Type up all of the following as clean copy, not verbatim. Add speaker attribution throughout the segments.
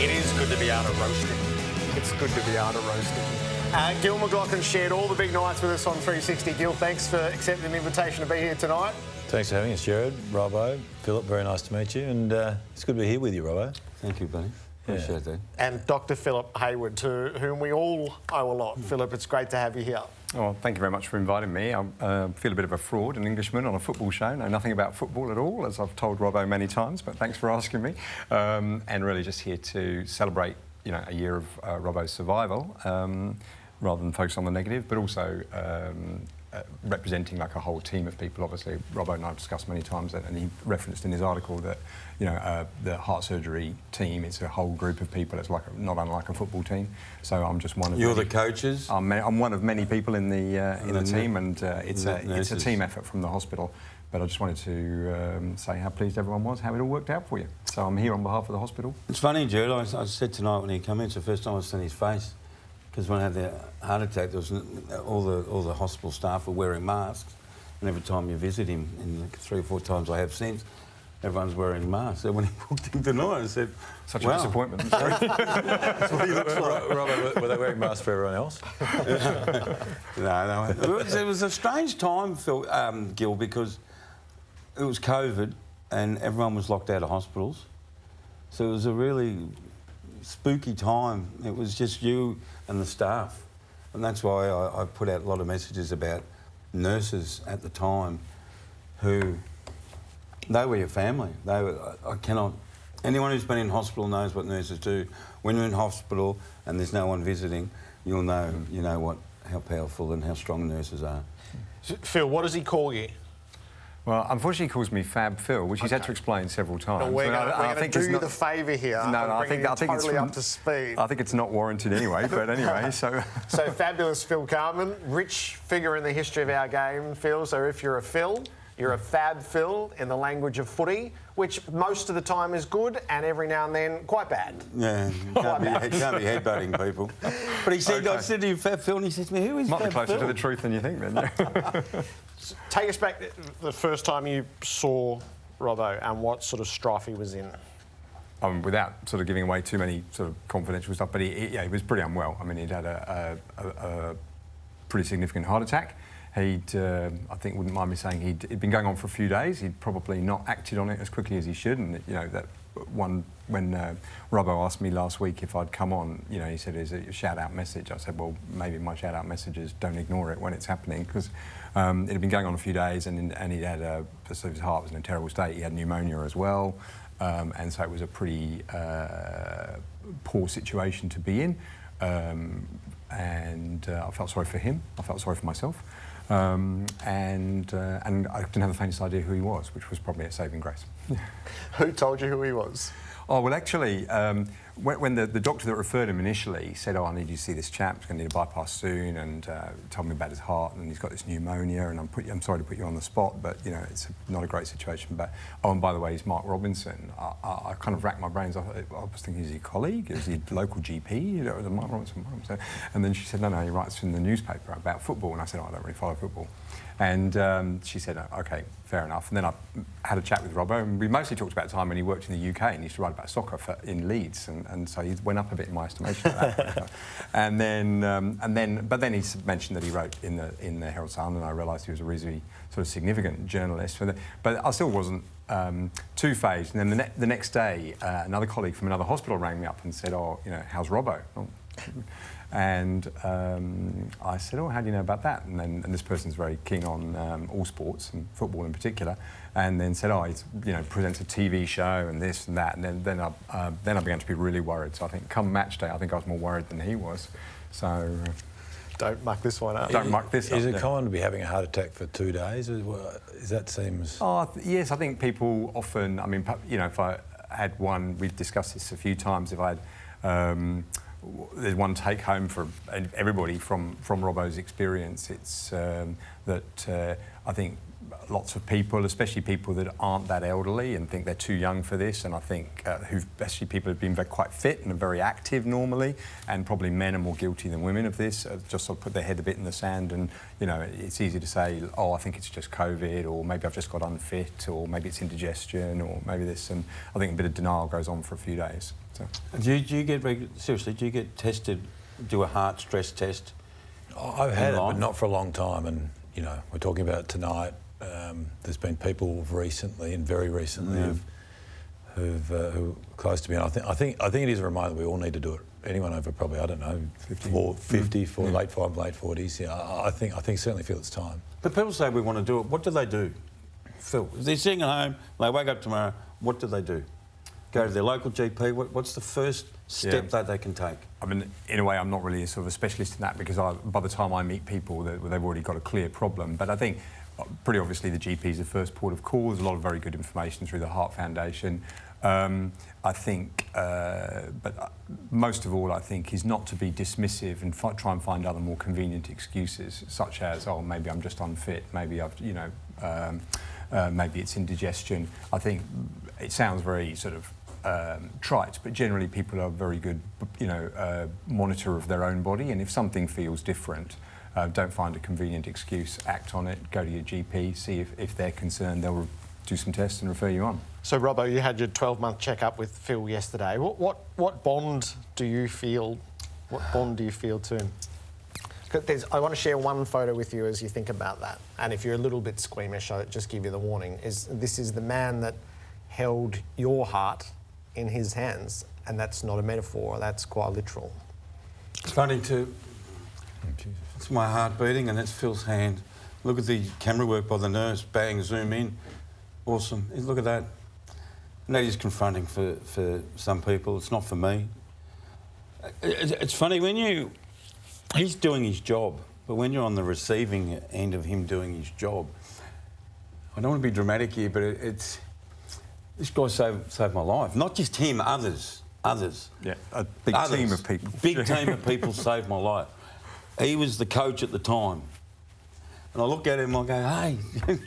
Speaker 1: It is good to be able to roast him. It's good to be able to roast him. Gil McLaughlin shared all the big nights with us on 360. Gil, thanks for accepting the invitation to be here tonight.
Speaker 2: Thanks for having us, Jared, Robbo, Philip, very nice to meet you, and it's good to be here with you, Robbo.
Speaker 3: Thank you, buddy. Appreciate that.
Speaker 1: And Dr. Philip Hayward, to whom we all owe a lot. Philip, it's great to have you here.
Speaker 4: Well, thank you very much for inviting me. I feel a bit of a fraud, an Englishman on a football show. Know nothing about football at all, as I've told Robbo many times, but thanks for asking me. And really just here to celebrate, you know, a year of Robbo's survival, rather than focus on the negative, but also representing like a whole team of people. Obviously, Robbo and I have discussed many times, and he referenced in his article that, you know, the heart surgery team, it's a whole group of people. It's like not unlike a football team. So I'm just one of.
Speaker 3: You're the coaches.
Speaker 4: I'm one of many people in the team, and it's a team effort from the hospital. But I just wanted to say how pleased everyone was, how it all worked out for you. So I'm here on behalf of the hospital.
Speaker 3: It's funny, Jared. I said tonight when he came in, it's the first time I've seen his face. Because when I had the heart attack, there was all the hospital staff were wearing masks, and every time you visit him, and 3 or 4 times I have since, everyone's wearing masks. So when he walked in tonight, I said,
Speaker 4: "Such
Speaker 3: wow.
Speaker 4: a disappointment."
Speaker 3: That's what he looks like.
Speaker 2: Robbo, were they wearing masks for everyone else?
Speaker 3: No. It was a strange time, Phil, Gil, because it was COVID and everyone was locked out of hospitals. So it was a really spooky time. It was just you and the staff. And that's why I put out a lot of messages about nurses at the time who, they were your family. I cannot... Anyone who's been in hospital knows what nurses do. When you're in hospital and there's no one visiting, you'll know, you know how powerful and how strong nurses are.
Speaker 1: Phil, what does he call you?
Speaker 4: Well, unfortunately, he calls me Fab Phil, which he's had to explain several times.
Speaker 1: No, we're going to do you the favour here.
Speaker 4: I think
Speaker 1: totally
Speaker 4: it's
Speaker 1: up to speed.
Speaker 4: I think it's not warranted anyway. But anyway, so
Speaker 1: fabulous Phil Cartman, rich figure in the history of our game, Phil. So if you're a Phil, you're a Fab Phil in the language of footy, which most of the time is good and every now and then quite bad.
Speaker 3: Yeah, can't be headbutting people. But he said, okay. I said to you, Fab Phil, and he said to me, who is Fab Phil?
Speaker 4: Might be closer to the truth than you think, then. Yeah.
Speaker 1: Take us back to the first time you saw Robbo and what sort of strife he was in.
Speaker 4: Without sort of giving away too many sort of confidential stuff, but he was pretty unwell. I mean, he'd had a pretty significant heart attack. He'd, I think, wouldn't mind me saying, it'd been going on for a few days. He'd probably not acted on it as quickly as he should, and you know that one when Robbo asked me last week if I'd come on, you know, he said, "Is it a shout-out message?" I said, "Well, maybe my shout-out message is don't ignore it when it's happening," because it had been going on a few days, and he'd had so his heart was in a terrible state. He had pneumonia as well, and so it was a pretty poor situation to be in, and I felt sorry for him. I felt sorry for myself. And I didn't have the faintest idea who he was, which was probably a saving grace.
Speaker 1: Who told you who he was?
Speaker 4: Oh, well, actually, when the doctor that referred him initially said, "Oh, I need you to see this chap, he's going to need a bypass soon," and told me about his heart, and he's got this pneumonia, and I'm sorry to put you on the spot, but, you know, it's not a great situation. But, oh, and by the way, he's Mark Robinson. I kind of racked my brains. I was thinking, is he a colleague? Is he a local GP? You know, Mark Robinson. And then she said, no, he writes in the newspaper about football. And I said, oh, I don't really follow football. And she said, OK, fair enough. And then I had a chat with Robbo, and we mostly talked about the time when he worked in the UK and he used to write about soccer in Leeds, and so he went up a bit in my estimation at that point. But then he mentioned that he wrote in the Herald Sun, and I realised he was a reasonably sort of significant journalist. But I still wasn't too phased. And then the next day, another colleague from another hospital rang me up and said, "Oh, you know, how's Robbo?" And I said, "Oh, how do you know about that?" And this person's very keen on all sports and football in particular, and then said, "Oh, he presents a TV show and this and that." And then I began to be really worried. So I think come match day, I think I was more worried than he was. So
Speaker 1: don't muck this one up.
Speaker 4: Don't muck this up.
Speaker 2: Is it common to be having a heart attack for 2 days? That seems.
Speaker 4: Oh, yes, I think people often. I mean, you know, if I had one, we've discussed this a few times. If I had. There's one take home for everybody from Robbo's experience. It's that I think lots of people, especially people that aren't that elderly and think they're too young for this, and I think especially people who've been quite fit and are very active normally, and probably men are more guilty than women of this, just sort of put their head a bit in the sand, and you know, it's easy to say, oh, I think it's just COVID, or maybe I've just got unfit, or maybe it's indigestion, or maybe this, and I think a bit of denial goes on for a few days. So.
Speaker 3: Do you get seriously? Do you get tested? Do a heart stress test?
Speaker 2: I've had it, but not for a long time, and you know, we're talking about it tonight. There's been people recently, and very recently, who are close to me, and I think it is a reminder that we all need to do it. Anyone over probably, I don't know, 50 for late 40s. Yeah, I certainly feel it's time.
Speaker 3: But people say we want to do it. What do they do, Phil? If they're sitting at home, they wake up tomorrow. What do they do? Go to their local GP. What's the first step that they can take?
Speaker 4: I mean, in a way, I'm not really a sort of a specialist in that, because by the time I meet people, they've already got a clear problem. But I think pretty obviously the GP is the first port of call. There's a lot of very good information through the Heart Foundation. I think, but most of all, I think, is not to be dismissive and try and find other more convenient excuses, such as, oh, maybe I'm just unfit, maybe I've, you know, maybe it's indigestion. I think it sounds very sort of trite, but generally people are very good, you know, monitor of their own body, and if something feels different, don't find a convenient excuse, act on it, go to your GP, see if they're concerned, they'll do some tests and refer you on.
Speaker 1: So, Robbo, you had your 12-month check-up with Phil yesterday. What bond do you feel? What bond do you feel to him? I want to share one photo with you as you think about that. And if you're a little bit squeamish, I'll just give you the warning. This is the man that held your heart in his hands, and that's not a metaphor, that's quite literal.
Speaker 3: It's funny too. It's my heart beating, and that's Phil's hand. Look at the camera work by the nurse. Bang, zoom in. Awesome. Look at that. And that is confronting for some people. It's not for me. It's funny when he's doing his job, but when you're on the receiving end of him doing his job, I don't want to be dramatic here, but this guy saved my life. Not just him, others.
Speaker 4: Yeah, a big team of people.
Speaker 3: Big team of people saved my life. He was the coach at the time. And I look at him and I go, hey,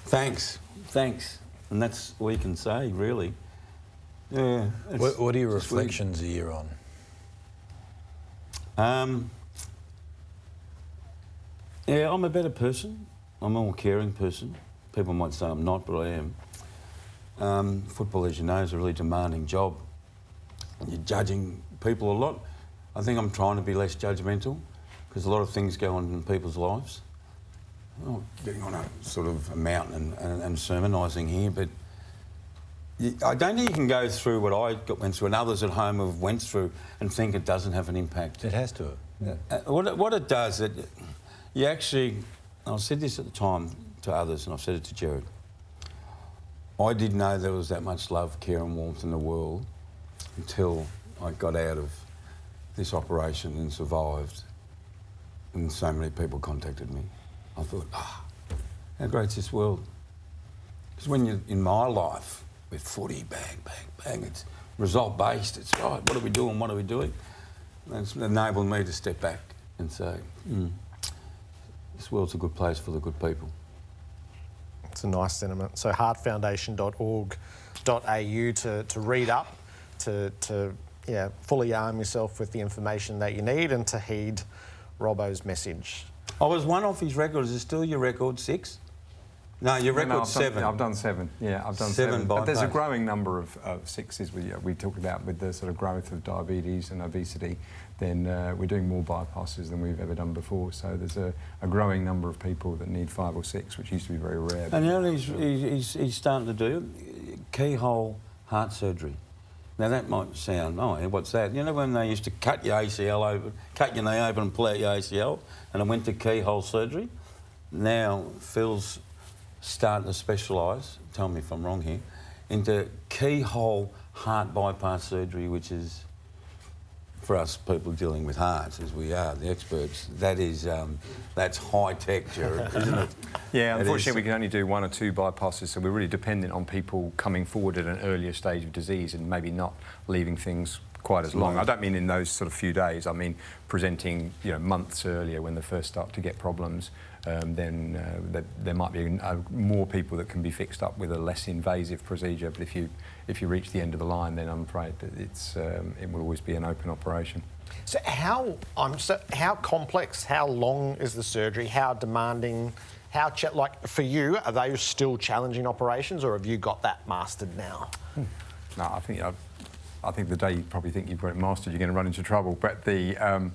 Speaker 3: thanks. And that's all you can say, really. Yeah.
Speaker 2: What are your reflections a year on?
Speaker 3: Yeah, I'm a better person. I'm a more caring person. People might say I'm not, but I am. Football, as you know, is a really demanding job. You're judging people a lot. I think I'm trying to be less judgmental, because a lot of things go on in people's lives. I'm not getting on a sort of a mountain and sermonising here, but I don't think you can go through what I went through and others at home have went through and think it doesn't have an impact.
Speaker 2: It has to.
Speaker 3: What it does, you actually, I said this at the time to others, and I've said it to Jared, I didn't know there was that much love, care and warmth in the world until I got out of this operation and survived, and so many people contacted me. I thought, how great's this world? Because when you're in my life with footy, bang, bang, bang, it's result-based. It's right, what are we doing, what are we doing? And it's enabled me to step back and say, this world's a good place for the good people.
Speaker 1: It's a nice sentiment. So heartfoundation.org.au to read up, to fully arm yourself with the information that you need, and to heed Robbo's message.
Speaker 3: I was one off his record. Is it still your record, 6? No, your record's 7.
Speaker 4: I've done 7. Yeah, I've done 7. But there's a growing number of 6s. We talked about with the sort of growth of diabetes and obesity. Then we're doing more bypasses than we've ever done before. So there's a growing number of people that need 5 or 6, which used to be very rare.
Speaker 3: And now he's starting to do keyhole heart surgery. Now that might sound, what's that? You know when they used to cut your ACL open, cut your knee open and pull out your ACL, and it went to keyhole surgery? Now Phil's starting to specialise, tell me if I'm wrong here, into keyhole heart bypass surgery, which is, for us people dealing with hearts, as we are, the experts, that's high tech, Jared, isn't it?
Speaker 4: Yeah, unfortunately we can only do 1 or 2 bypasses, so we're really dependent on people coming forward at an earlier stage of disease and maybe not leaving things quite as long. I don't mean in those sort of few days, I mean presenting months earlier when they first start to get problems. then there might be more people that can be fixed up with a less invasive procedure. But if you reach the end of the line, then I'm afraid that it will always be an open operation.
Speaker 1: So how complex, how long is the surgery? How demanding? Like for you, are they still challenging operations, or have you got that mastered now?
Speaker 4: No, I think the day you probably think you've got it mastered, you're going to run into trouble. But they are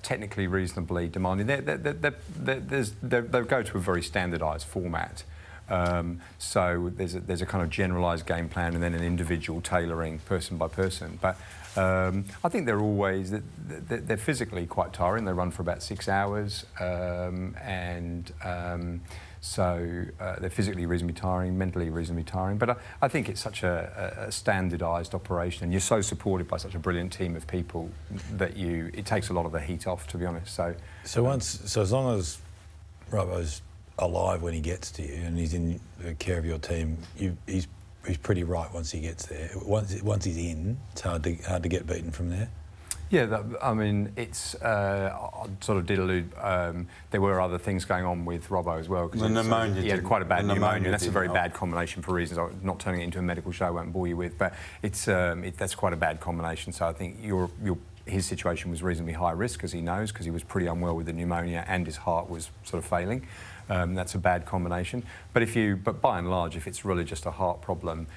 Speaker 4: technically reasonably demanding. They go to a very standardised format. So there's a kind of generalised game plan and then an individual tailoring person by person. But I think they're physically quite tiring. They run for about 6 hours, so they're physically reasonably tiring, mentally reasonably tiring. But I think it's such a standardised operation, and you're so supported by such a brilliant team of people that it takes a lot of the heat off, to be honest. So
Speaker 2: as long as Robbo's alive when he gets to you and he's in the care of your team, he's pretty right once he gets there. Once he's in, it's hard to get beaten from there.
Speaker 4: Yeah, I mean, it's. I sort of did allude. There were other things going on with Robbo as well.
Speaker 3: The pneumonia.
Speaker 4: He had quite a bad pneumonia. That's a very bad combination for reasons I'm not turning it into a medical show. I won't bore you with, but that's quite a bad combination. So I think his situation was reasonably high risk, as he knows, because he was pretty unwell with the pneumonia and his heart was sort of failing. That's a bad combination. But by and large, if it's really just a heart problem,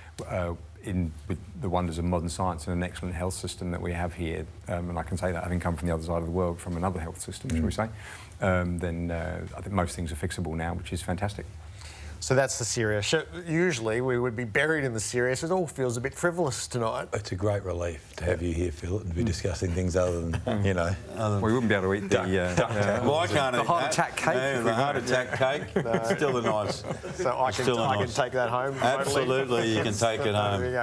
Speaker 4: with the wonders of modern science and an excellent health system that we have here, and I can say that having come from the other side of the world, from another health system, shall we say, then I think most things are fixable now, which is fantastic.
Speaker 1: So that's the serious. Usually we would be buried in the serious. It all feels a bit frivolous tonight.
Speaker 2: It's a great relief to have you here, Phil, and be discussing things other than, you know.
Speaker 4: We wouldn't be able to eat
Speaker 3: well, I can't
Speaker 4: the
Speaker 3: eat
Speaker 4: heart attack cake.
Speaker 3: No, the heart attack cake. Still a nice.
Speaker 1: So I can take that home.
Speaker 3: Absolutely, you can take it home.